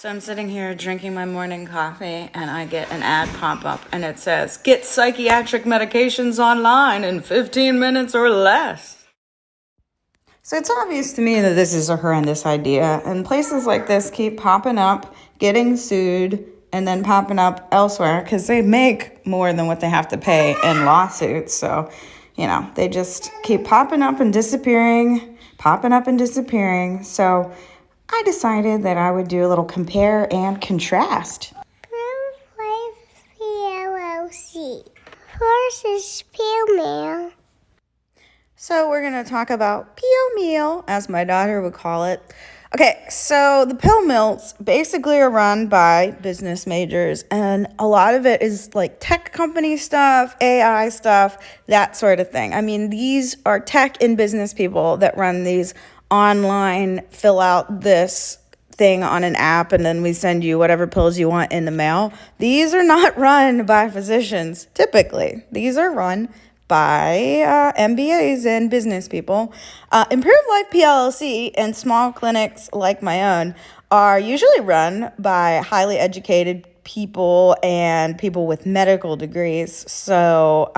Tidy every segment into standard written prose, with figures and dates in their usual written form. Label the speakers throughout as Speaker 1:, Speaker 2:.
Speaker 1: So I'm sitting here drinking my morning coffee and I get an ad pop up and it says, get psychiatric medications online in 15 minutes or less. So it's obvious to me that this is a horrendous idea, and places like this keep popping up, getting sued, and then popping up elsewhere because they make more than what they have to pay in lawsuits. So, they just keep popping up and disappearing. So I decided that I would do a little compare and contrast.
Speaker 2: PLLC versus pill meal.
Speaker 1: So we're going to talk about pill meal, as my daughter would call it. Okay, so the pill mills basically are run by business majors, and a lot of it is like tech company stuff, AI stuff, that sort of thing. I mean, these are tech and business people that run these online, fill out this thing on an app, and then we send you whatever pills you want in the mail. These are not run by physicians, typically. These are run by MBAs and business people. Improved Life PLLC and small clinics like my own are usually run by highly educated people and people with medical degrees. So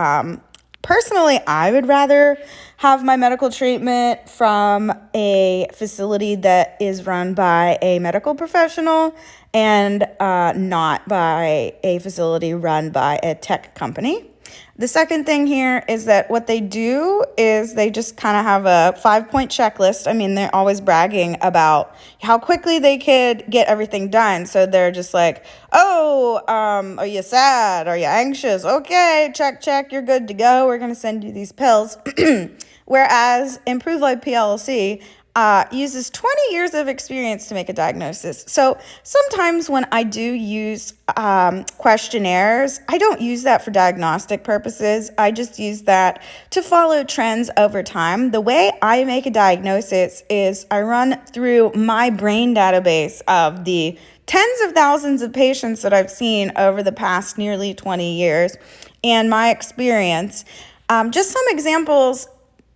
Speaker 1: personally, I would rather have my medical treatment from a facility that is run by a medical professional and not by a facility run by a tech company. The second thing here is that what they do is they just kind of have a 5-point checklist. I mean, they're always bragging about how quickly they could get everything done. So they're just like, are you sad? Are you anxious? Okay, check, you're good to go. We're going to send you these pills. Whereas Improved Life PLLC uses 20 years of experience to make a diagnosis. So sometimes when I do use questionnaires, I don't use that for diagnostic purposes. I just use that to follow trends over time. The way I make a diagnosis is I run through my brain database of the tens of thousands of patients that I've seen over the past nearly 20 years and my experience. Just some examples.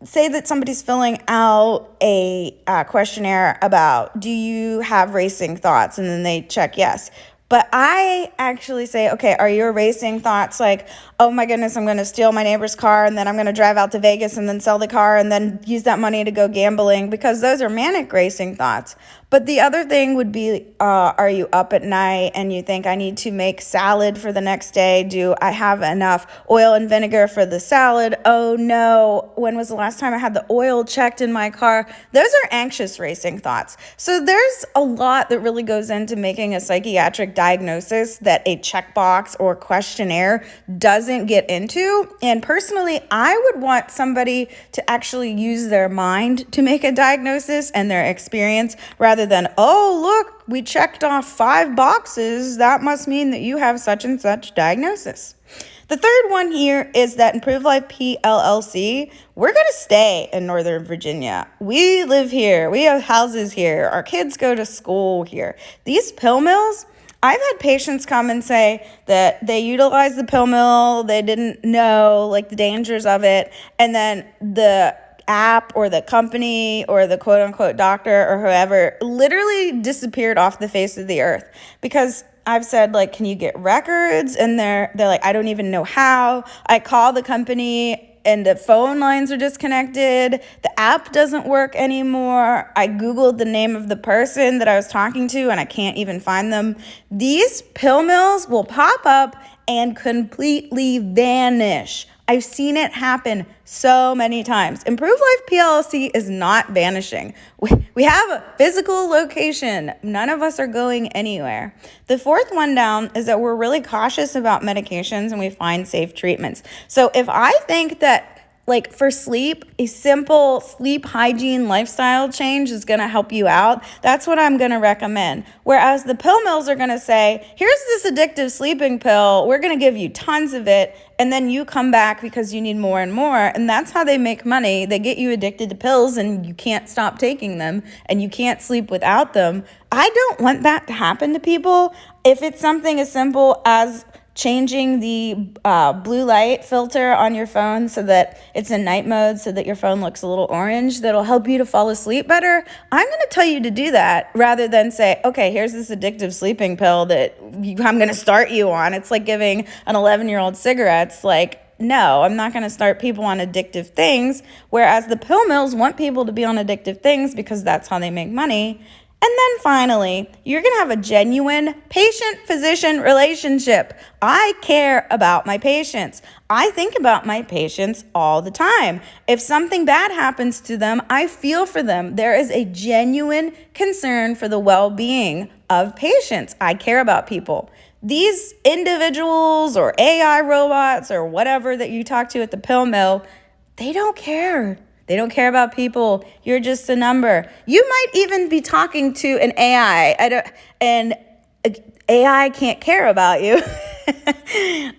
Speaker 1: Say that somebody's filling out a questionnaire about, do you have racing thoughts? And then they check yes. But I actually say, okay, are your racing thoughts like, oh my goodness, I'm going to steal my neighbor's car and then I'm going to drive out to Vegas and then sell the car and then use that money to go gambling? Because those are manic racing thoughts. But the other thing would be, are you up at night and you think I need to make salad for the next day? Do I have enough oil and vinegar for the salad? Oh no, when was the last time I had the oil checked in my car? Those are anxious racing thoughts. So there's a lot that really goes into making a psychiatric diagnosis that a checkbox or questionnaire doesn't get into. And personally, I would want somebody to actually use their mind to make a diagnosis and their experience rather than, oh, look, we checked off 5 boxes. That must mean that you have such and such diagnosis. The third one here is that Improved Life PLLC, we're going to stay in Northern Virginia. We live here. We have houses here. Our kids go to school here. These pill mills, I've had patients come and say that they utilized the pill mill, they didn't know like the dangers of it, and then the app or the company or the quote unquote doctor or whoever literally disappeared off the face of the earth. Because I've said, like, can you get records? And they're like, I don't even know how. I call the company and the phone lines are disconnected. The app doesn't work anymore. I Googled the name of the person that I was talking to and I can't even find them. These pill mills will pop up and completely vanish. I've seen it happen so many times. Improved Life PLLC is not vanishing. We have a physical location. None of us are going anywhere. The fourth one down is that we're really cautious about medications and we find safe treatments. So if I think that, like for sleep, a simple sleep hygiene lifestyle change is going to help you out, that's what I'm going to recommend. Whereas the pill mills are going to say, here's this addictive sleeping pill. We're going to give you tons of it. And then you come back because you need more and more. And that's how they make money. They get you addicted to pills and you can't stop taking them and you can't sleep without them. I don't want that to happen to people. If it's something as simple as changing the blue light filter on your phone so that it's in night mode so that your phone looks a little orange, that'll help you to fall asleep better, I'm going to tell you to do that rather than say, okay, here's this addictive sleeping pill that I'm going to start you on. It's like giving an 11-year-old cigarettes. Like, no, I'm not going to start people on addictive things, whereas the pill mills want people to be on addictive things because that's how they make money. And then finally, you're going to have a genuine patient-physician relationship. I care about my patients. I think about my patients all the time. If something bad happens to them, I feel for them. There is a genuine concern for the well-being of patients. I care about people. These individuals or AI robots or whatever that you talk to at the pill mill, they don't care. They don't care about people. You're just a number. You might even be talking to an AI, and AI can't care about you.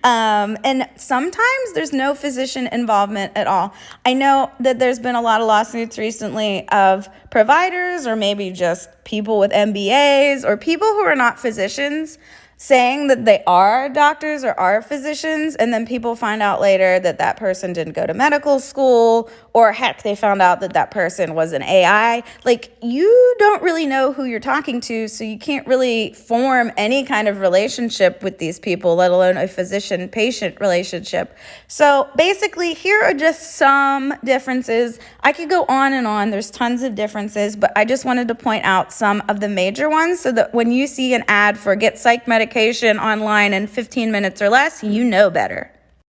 Speaker 1: And sometimes there's no physician involvement at all. I know that there's been a lot of lawsuits recently of providers or maybe just people with MBAs or people who are not physicians saying that they are doctors or are physicians, and then people find out later that that person didn't go to medical school, or heck, they found out that that person was an AI. Like, you don't really know who you're talking to, so you can't really form any kind of relationship with these people, let alone a physician-patient relationship. So basically, here are just some differences. I could go on and on. There's tons of differences, but I just wanted to point out some of the major ones so that when you see an ad for get psych medication online in 15 minutes or less, you know better.